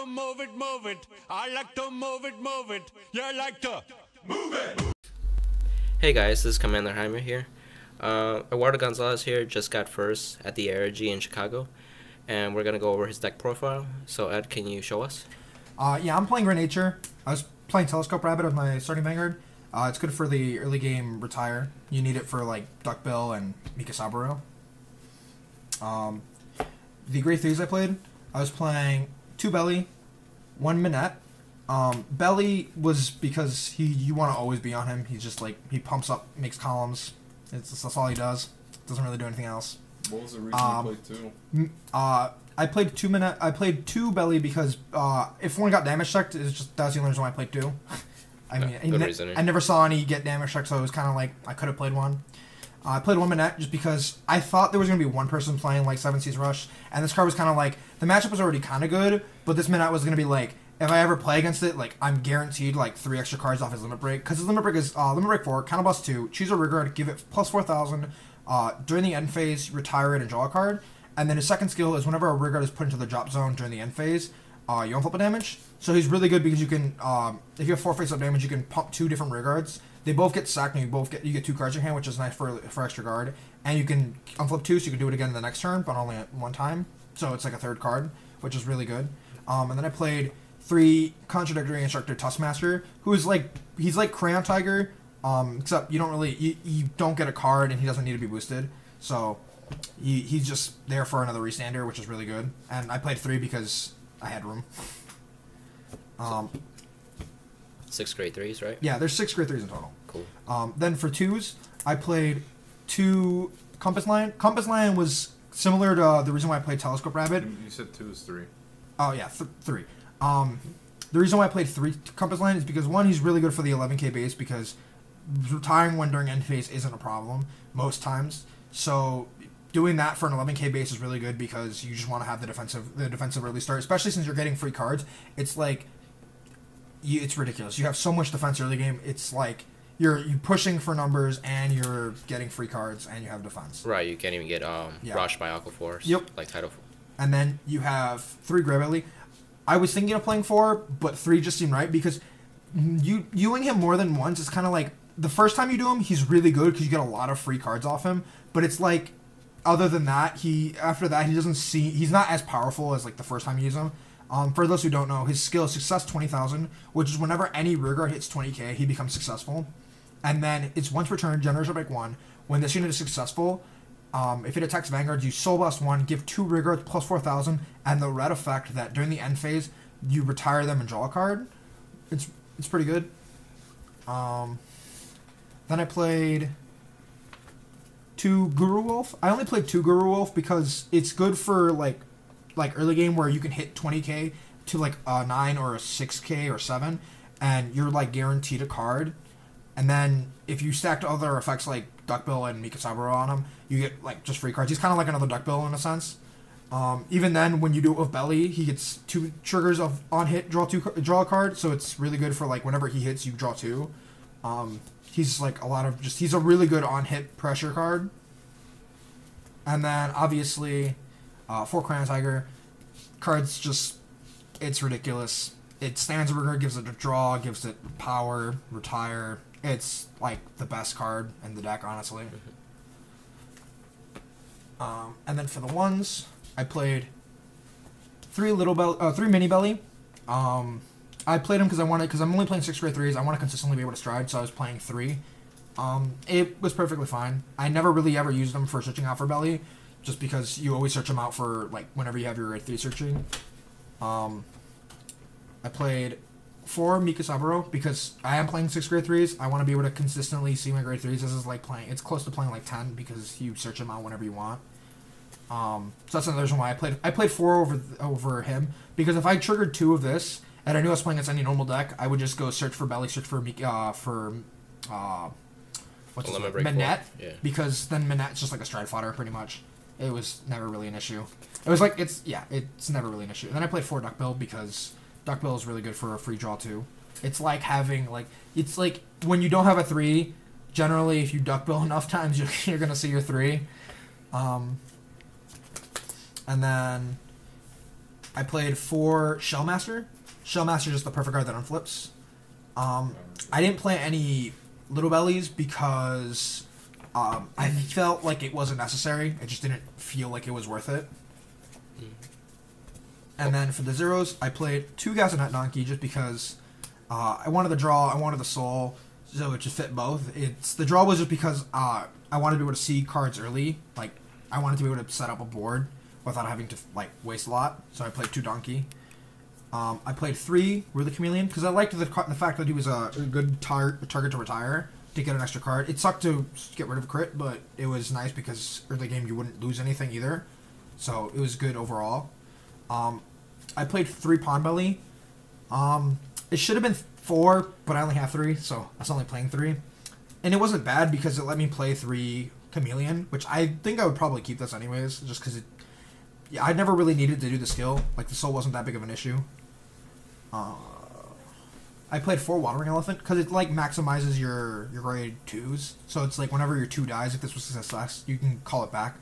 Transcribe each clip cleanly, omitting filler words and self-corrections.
Move it. I like to move it. You like to move it. Hey guys, this is Commander Jaime here. Eduardo Gonzalez here just got first at the ARG in Chicago, and we're going to go over his deck profile. So Ed, can you show us? Yeah, I'm playing Great Nature. I was playing Telescope Rabbit of my starting Vanguard. It's good for the early game retire. You need it for like Duckbill and Mika Saburo. The Great Threes I played, I was playing 2 Belly, 1 Minette. Belly was because you want to always be on him. He's just like, he pumps up, makes columns. That's all he does. Doesn't really do anything else. What was the reason you played 2? I played 2 Minette. I played 2 Belly because if one got damage checked, that's the only reason why I played 2. I mean, I never saw any get damage checked, so it was kind of like I could have played 1. I played 1 Minette just because I thought there was going to be one person playing like 7 Seas Rush, and this card was kind of like, the matchup was already kind of good, but this Minette was going to be like, if I ever play against it, like, I'm guaranteed like 3 extra cards off his Limit Break, because his Limit Break is Limit Break 4, Counterblast 2, choose a Rigard, give it plus 4,000, during the end phase, retire it and draw a card, and then his second skill is whenever a Rigard is put into the drop zone during the end phase, you unflip a damage. So he's really good because you can, if you have 4 face-up damage, you can pump 2 different Rigards. They both get sacked, and you get 2 cards in your hand, which is nice for extra guard. And you can unflip 2, so you can do it again the next turn, but only at 1 time. So it's like a 3rd card, which is really good. And then I played 3 Contradictory Instructor Tuskmaster, who is like, he's like Crayon Tiger, except you don't get a card, and he doesn't need to be boosted. So he's just there for another restander, which is really good. And I played 3 because I had room. 6 Great Threes, right? Yeah, there's 6 Great Threes in total. Cool. Then for 2s, I played 2 Compass Lion. Compass Lion was similar to the reason why I played Telescope Rabbit. You said 2 is 3. Oh, yeah, 3. The reason why I played 3 Compass Lion is because, 1, he's really good for the 11k base because retiring one during end phase isn't a problem most times. So doing that for an 11k base is really good because you just want to have the defensive early start, especially since you're getting free cards. It's like, it's ridiculous. You have so much defense early game. It's like you're pushing for numbers and you're getting free cards and you have defense. Right, you can't even get rushed by Aqua Force. Yep. Like Tidal. And then you have 3 Grey Belly. I was thinking of playing 4, but 3 just seemed right because doing him more than once is kind of like, the first time you do him, he's really good because you get a lot of free cards off him. But it's like, other than that, after that he's not as powerful as like the first time you use him. For those who don't know, his skill is Success 20,000, which is whenever any Rigard hits 20k, he becomes successful. And then it's once per turn, Generation Break 1. When this unit is successful, if it attacks Vanguards, you Soul Blast 1, give 2 Rigards plus 4,000, and the red effect that during the end phase, you retire them and draw a card. It's pretty good. Then I played 2 Guru Wolf. I only played 2 Guru Wolf because it's good for like early game where you can hit 20k to like a 9 or a 6k or 7, and you're like guaranteed a card. And then if you stacked other effects like Duckbill and Mika Saburo on him, you get like just free cards. He's kind of like another Duckbill in a sense. Even then, when you do it with Belly, he gets 2 triggers of on hit, draw a card. So it's really good for like whenever he hits, you draw 2. He's like he's a really good on hit pressure card. And then obviously, 4 Crayon Tiger cards, it's ridiculous. It stands Rigger, gives it a draw, gives it power, retire. It's like the best card in the deck, honestly. And then for the 1s, I played 3 Mini Belly. I played them because I'm only playing 6 Great Threes. I want to consistently be able to stride, so I was playing 3. It was perfectly fine. I never really ever used them for searching out for Belly, just because you always search them out for like whenever you have your Grade 3 searching. I played 4 Mika Saburo because I am playing 6 Grade 3s. I want to be able to consistently see my Grade 3s. This is like it's close to playing like 10 because you search them out whenever you want. So that's another reason why I played 4 over him, because if I triggered 2 of this and I knew I was playing against any normal deck, I would just go search for Belly, search for Minette, yeah. Because then Minette's just like a stride fodder pretty much. It was never really an issue. It was like it's never really an issue. And then I played 4 Duckbill because Duckbill is really good for a free draw too. It's like having it's like when you don't have a 3, generally if you Duckbill enough times you're gonna see your 3. And then I played 4 Shellmaster. Shellmaster is just the perfect card that unflips. I didn't play any Little Bellies because I felt like it wasn't necessary. I just didn't feel like it was worth it. And then for the zeros, I played 2 Gazanet Donkey just because I wanted the draw, I wanted the soul, so it just fit both. The draw was just because I wanted to be able to see cards early. Like, I wanted to be able to set up a board without having to, like, waste a lot. So I played 2 Donkey. I played 3 We're the Chameleon because I liked the fact that he was a good target to retire to get an extra card. It sucked to get rid of a crit, but it was nice because early game you wouldn't lose anything either. So it was good overall. I played 3 Pondbelly. It should have been 4, but I only have 3, so I was only playing 3. And it wasn't bad because it let me play 3 Chameleon, which I think I would probably keep this anyways, just because I never really needed to do the skill. Like, the soul wasn't that big of an issue. I played 4 Watering Elephant because it, like, maximizes your grade 2s. So it's like whenever your 2 dies, if this was success, you can call it back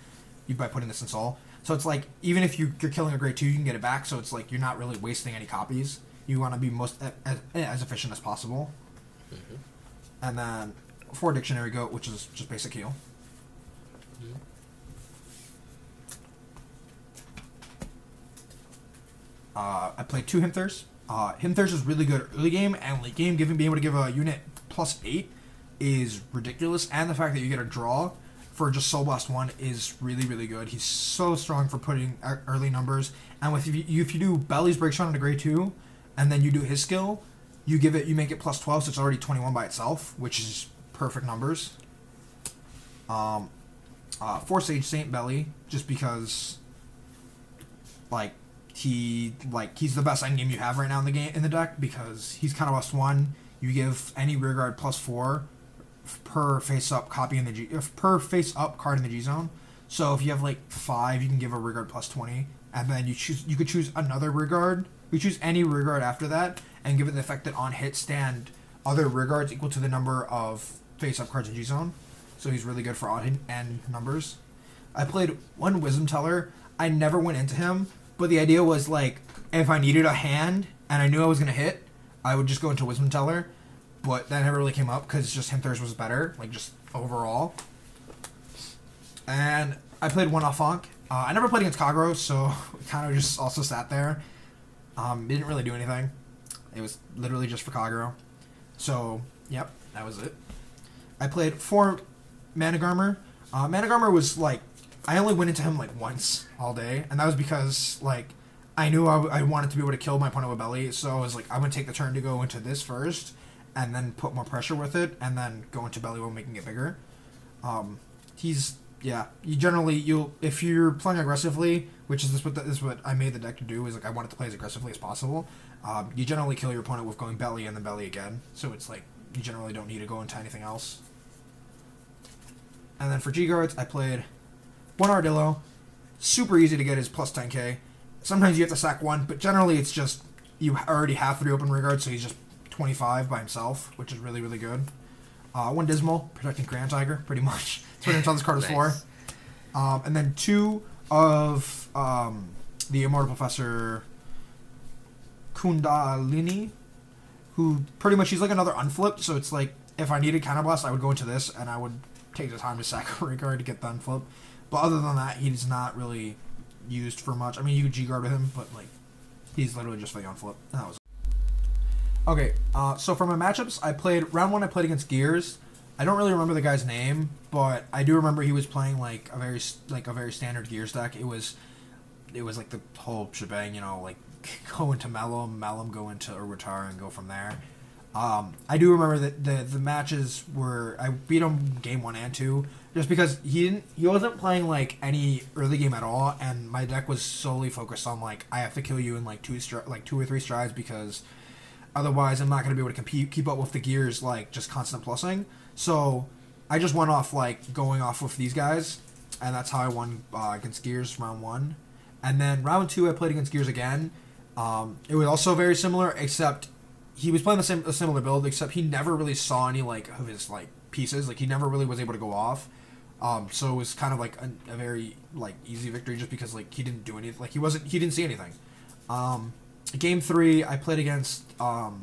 by putting this in soul. So it's like, even if you're killing a grade 2, you can get it back. So it's like you're not really wasting any copies. You want to be as efficient as possible. Mm-hmm. And then 4 Dictionary Goat, which is just basic heal. Mm-hmm. I played 2 Himthers. Himthers is really good early game and late game. Being able to give a unit +8 is ridiculous. And the fact that you get a draw for just Soul Blast 1 is really, really good. He's so strong for putting early numbers. And if you do Belly's Break Shot on a grade 2, and then you do his skill, you make it +12, so it's already 21 by itself, which is perfect numbers. 4 Sage Saint Belly, just because, he's the best endgame you have right now in the deck, because he's kind of +1. You give any rearguard +4 per face-up card in the G zone. So if you have 5, you can give a rearguard +20, and then you could choose another rearguard. You choose any rearguard after that, and give it the effect that on hit stand other rearguards equal to the number of face-up cards in G zone. So he's really good for odd end numbers. I played 1 Wisdom Teller. I never went into him, but the idea was if I needed a hand and I knew I was gonna hit, I would just go into Wisdom Teller. But that never really came up because just Himthers was better, just overall. And I played 1 Afonk. I never played against Kagro, so it kind of just also sat there. Didn't really do anything. It was literally just for Kagro. So, yep, that was it. I played 4 Managarmer. Managarmer was I only went into him once all day, and that was because I knew I wanted to be able to kill my opponent with Belly, so I was I'm gonna take the turn to go into this first, and then put more pressure with it, and then go into Belly while making it bigger. If you're playing aggressively, which is this what I made the deck to do, is I wanted to play as aggressively as possible. You generally kill your opponent with going Belly and then Belly again, so it's you generally don't need to go into anything else. And then for G-Guards, I played 1 Ardillo. Super easy to get his +10k. Sometimes you have to sack 1, but generally it's just you already have 3 open rearguards, so he's just 25 by himself, which is really, really good. 1 Dismal, protecting Grand Tiger, pretty much. That's what until this card is for. And then 2 of the Immortal Professor Kundalini, who pretty much, he's another unflipped, so it's if I needed Counterblast, I would go into this, and I would take the time to sack a rearguard to get the unflip. But other than that, he's not really used for much. I mean, you could G-guard with him, but he's literally just for the unflip. And that was it. Okay, so for my matchups, round 1 I played against Gears. I don't really remember the guy's name, but I do remember he was playing a very standard Gears deck. It was the whole shebang, go into Mellum, go into Urwatar, and go from there. I do remember that the matches were, I beat him game 1 and 2, just because he wasn't playing any early game at all, and my deck was solely focused on I have to kill you in 2 or 3 strides, because otherwise I'm not going to be able to keep up with the Gears just constant plussing. So I just went off going off with these guys, and that's how I won against Gears round 1. And then round 2 I played against Gears again. It was also very similar, except he was playing a similar build, except he never really saw any of his pieces. He never really was able to go off. So it was kind of a very easy victory, just because he didn't do anything. He didn't see anything. Game 3, I played against one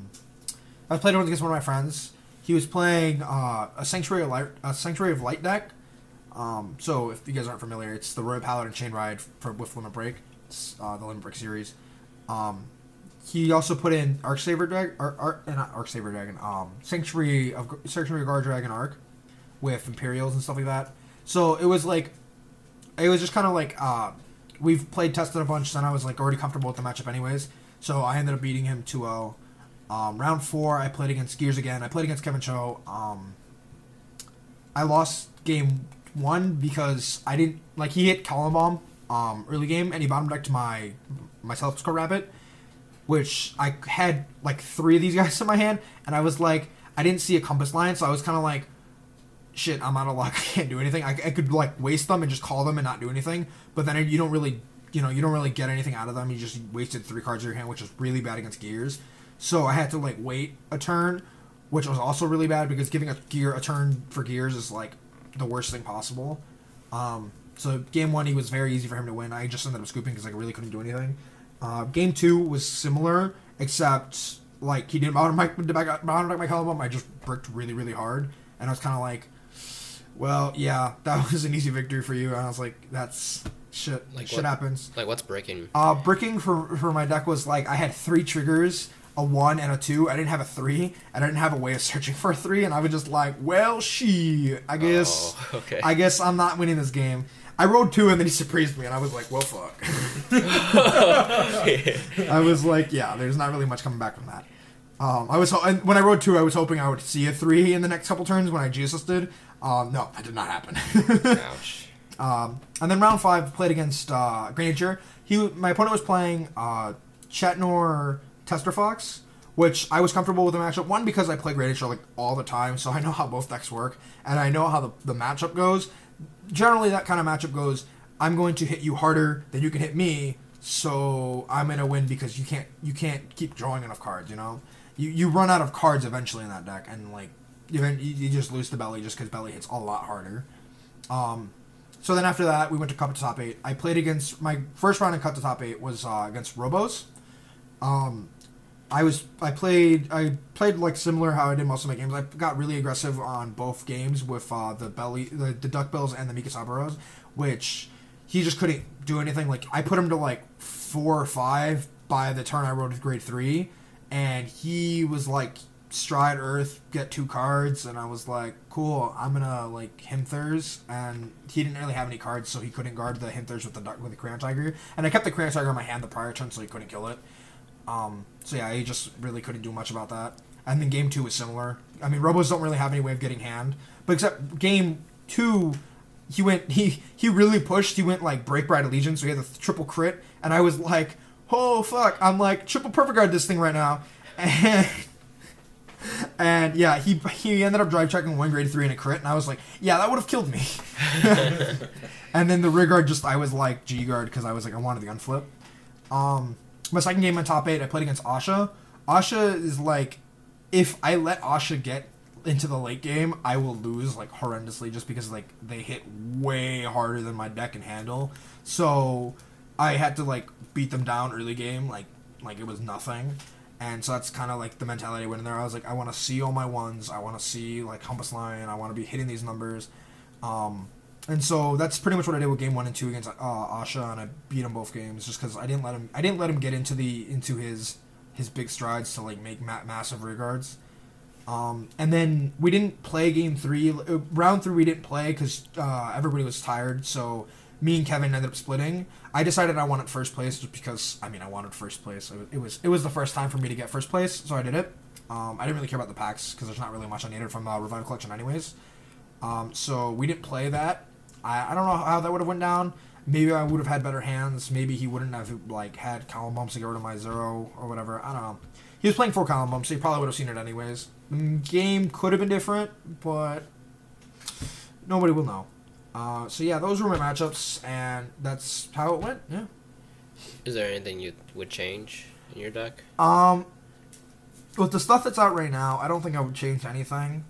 of my friends. He was playing a Sanctuary of Light deck. So if you guys aren't familiar, it's the Royal Paladin Chain Ride with Limit Break. It's the Limit Break series. He also put in Sanctuary of Guard Dragon Arc with Imperials and stuff like that. So it was just kind of like we've tested a bunch, and I was like already comfortable with the matchup anyways. So I ended up beating him 2-0. Round 4, I played against Gears again. I played against Kevin Cho. I lost game 1 because I didn't he hit Column Bomb early game, and he bottom decked my Self-Score Rabbit, which I had 3 of these guys in my hand, and I was like, I didn't see a compass line, so I was kind of like, shit, I'm out of luck. I can't do anything. I could waste them and just call them and not do anything, but then you don't really get anything out of them. You just wasted 3 cards in your hand, which is really bad against Gears. So I had to wait a turn, which was also really bad because giving a turn for Gears is the worst thing possible. So game 1, he was very easy for him to win. I just ended up scooping because I really couldn't do anything. Game 2 was similar, except he didn't bottom deck my Column Bomb. I just bricked really, really hard, and I was kind of like, well, yeah, that was an easy victory for you. And I was like, that's shit. Shit happens. What's breaking? Bricking for my deck was I had 3 triggers, a 1 and a 2. I didn't have a 3, and I didn't have a way of searching for a 3, and I was just well, I guess. Oh, okay. I guess I'm not winning this game. I rolled 2, and then he surprised me, and I was like, well, fuck. I was like, yeah, there's not really much coming back from that. When I rolled 2, I was hoping I would see a 3 in the next couple turns when I G-assisted. No, that did not happen. Ouch. And then round 5, played against Graniger. My opponent was playing Chetnor Tester Fox, which I was comfortable with the matchup. 1, because I play Graniger all the time, so I know how both decks work, and I know how the matchup goes. Generally, that kind of matchup goes, I'm going to hit you harder than you can hit me, so I'm going to win because you can't keep drawing enough cards, You run out of cards eventually in that deck, and you just lose to Belly just because Belly hits a lot harder. So then after that, we went to Cup to Top 8. I played against, my first round in Cup to Top 8 was against Robos. I played similar how I did most of my games. I got really aggressive on both games with the Duck Bills and the Mikasaburos, which he just couldn't do anything. I put him to 4 or 5 by the turn I rolled with grade 3, and he was Stride Earth, get 2 cards, and I was like, cool, I'm gonna Himthers, and he didn't really have any cards, so he couldn't guard the Himthers with the Crayon Tiger, and I kept the Crayon Tiger in my hand the prior turn, so he couldn't kill it. So yeah, he just really couldn't do much about that. And then game 2 was similar. I mean, Robos don't really have any way of getting hand, but except game 2, he really pushed. He went Break Bride Allegiance, so he had the triple crit, and I was like, oh fuck, I'm triple perfect guard this thing right now, and yeah, he ended up drive checking 1 grade 3 and a crit, and I was like, yeah, that would have killed me. And then the rear guard, I was G guard because I was I wanted the unflip. My second game on top 8, I played against Asha. Asha is if I let Asha get into the late game, I will lose horrendously just because they hit way harder than my deck can handle. So I had to beat them down early game like it was nothing. And so that's kind of the mentality I went in there. I was I want to see all my ones. I want to see compass line. I want to be hitting these numbers. And so that's pretty much what I did with game 1 and 2 against Asha, and I beat him both games just because I didn't let him get into his big strides to make massive rear guards. And then we didn't play game 3. Round 3 we didn't play because everybody was tired. So me and Kevin ended up splitting. I decided I wanted first place just because I wanted first place. It was the first time for me to get first place, so I did it. I didn't really care about the packs because there's not really much I needed from Revival Collection anyways. So we didn't play that. I don't know how that would have went down. Maybe I would have had better hands. Maybe he wouldn't have had column bumps to get rid of my 0 or whatever. I don't know. He was playing 4 column bumps, so he probably would have seen it anyways. The game could have been different, but nobody will know. So yeah, those were my matchups, and that's how it went. Yeah. Is there anything you would change in your deck? With the stuff that's out right now, I don't think I would change anything.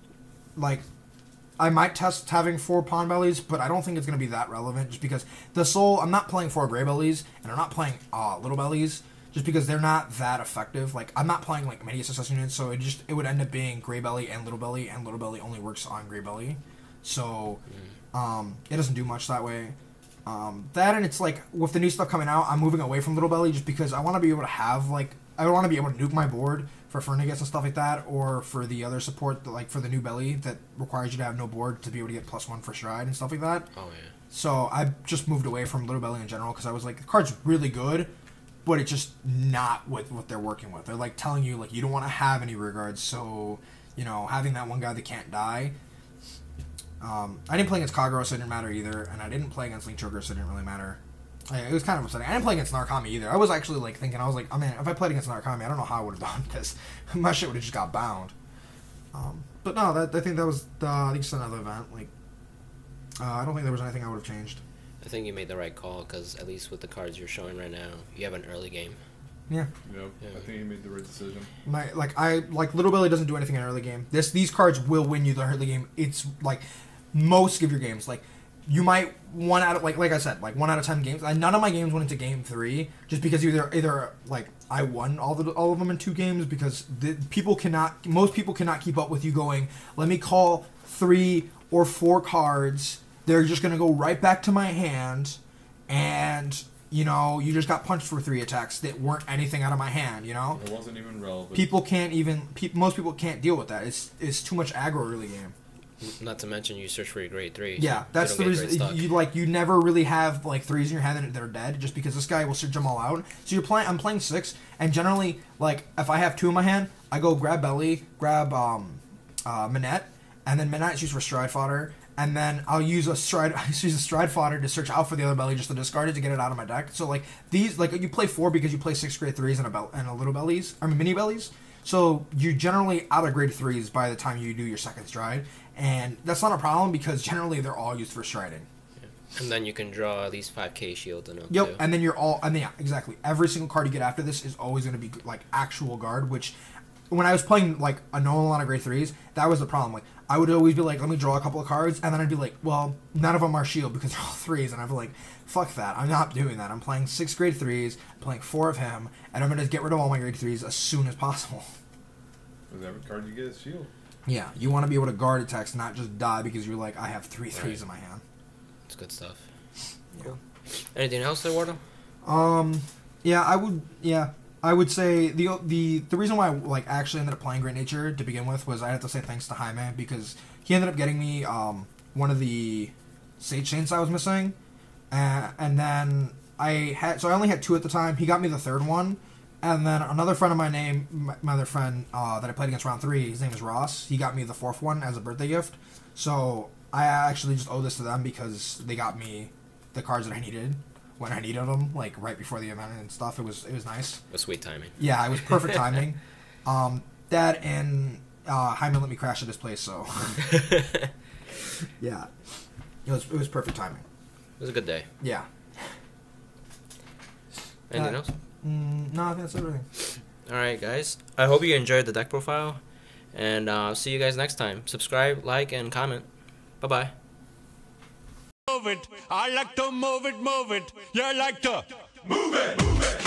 I might test having 4 Pawn Bellies, but I don't think it's going to be that relevant just because I'm not playing 4 Gray Bellies, and I'm not playing Little Bellies, just because they're not that effective. Like, I'm not playing like many success units, so it would end up being Gray Belly and Little Belly only works on Gray Belly, so it doesn't do much that way. That, and it's like with the new stuff coming out, I'm moving away from Little Belly just because I want to be able to have like, I want to be able to nuke my board for Fernigets and stuff like that, or for the other support, like for the new Belly that requires you to have no board to be able to get +1 for stride and stuff like that. Oh yeah. So I just moved away from Little Belly in general because I was like, the card's really good, but it's just not with what they're working with. They're like telling you like you don't want to have any rear guards, so you know, having that one guy that can't die. I didn't play against Kagero, so it didn't matter either, and I didn't play against Link Choker, so it didn't really matter. It was kind of upsetting. I didn't play against Narukami either. I was actually like thinking, I was like, I mean, if I played against Narukami, I don't know how I would have done because my shit would have just got bound. But no, I think that was I think just another event. Like, I don't think there was anything I would have changed. I think you made the right call because at least with the cards you're showing right now, you have an early game. Yeah. Yep. Yeah. I think you made the right decision. Little Belly doesn't do anything in early game. These cards will win you the early game. It's like most of your games. Like, you might like I said, like 1 out of 10 games. None of my games went into game 3 just because either like I won all of them in 2 games because most people cannot keep up with you going, let me call 3 or 4 cards. They're just gonna go right back to my hand, and you know, you just got punched for 3 attacks that weren't anything out of my hand. You know, it wasn't even relevant. Most people can't deal with that. It's too much aggro early game. Not to mention you search for your grade 3. Yeah, so that's the reason. You never really have like 3s in your hand that are dead, just because this guy will search them all out. So I'm playing 6, and generally, like if I have 2 in my hand, I go grab Belly, grab Minette, and then Minette's used for stride fodder, and then I'll use a stride fodder to search out for the other Belly just to discard it to get it out of my deck. So like these, like you play 4 because you play 6 grade 3s and a little Bellies, mini Bellies. So you're generally out of grade 3s by the time you do your second stride. And that's not a problem because generally they're all used for striding. Yeah. And then you can draw at least 5k shield in them. Yep, too. and then yeah, exactly. Every single card you get after this is always going to be like actual guard, which when I was playing like a normal amount of grade 3s, that was the problem. Like I would always be like, let me draw a couple of cards, and then I'd be like, well, none of them are shield because they're all 3s, and I'd be like, fuck that, I'm not doing that. I'm playing 6 grade 3s, I'm playing 4 of him, and I'm going to get rid of all my grade 3s as soon as possible. Because every card you get is shield. Yeah, you want to be able to guard attacks, not just die because you're like, I have 3 3s in my hand. It's good stuff. Yeah. Cool. Anything else, Eduardo? I would say the reason why I like actually ended up playing Great Nature to begin with was I have to say thanks to Jaime because he ended up getting me one of the Sage Saints I was missing, and then I only had 2 at the time. He got me the 3rd one. And then another friend of my other friend that I played against round 3, his name is Ross. He got me the 4th one as a birthday gift. So I actually just owe this to them because they got me the cards that I needed when I needed them, like right before the event and stuff. It was nice. It was sweet timing. Yeah, it was perfect timing. That and Jaime let me crash at his place, so yeah, it was perfect timing. It was a good day. Yeah. Anything else? No, I think that's everything. Alright, guys. I hope you enjoyed the deck profile. And see you guys next time. Subscribe, like, and comment. Bye-bye. Move it. I like to move it, move it. You like to Move it, move it.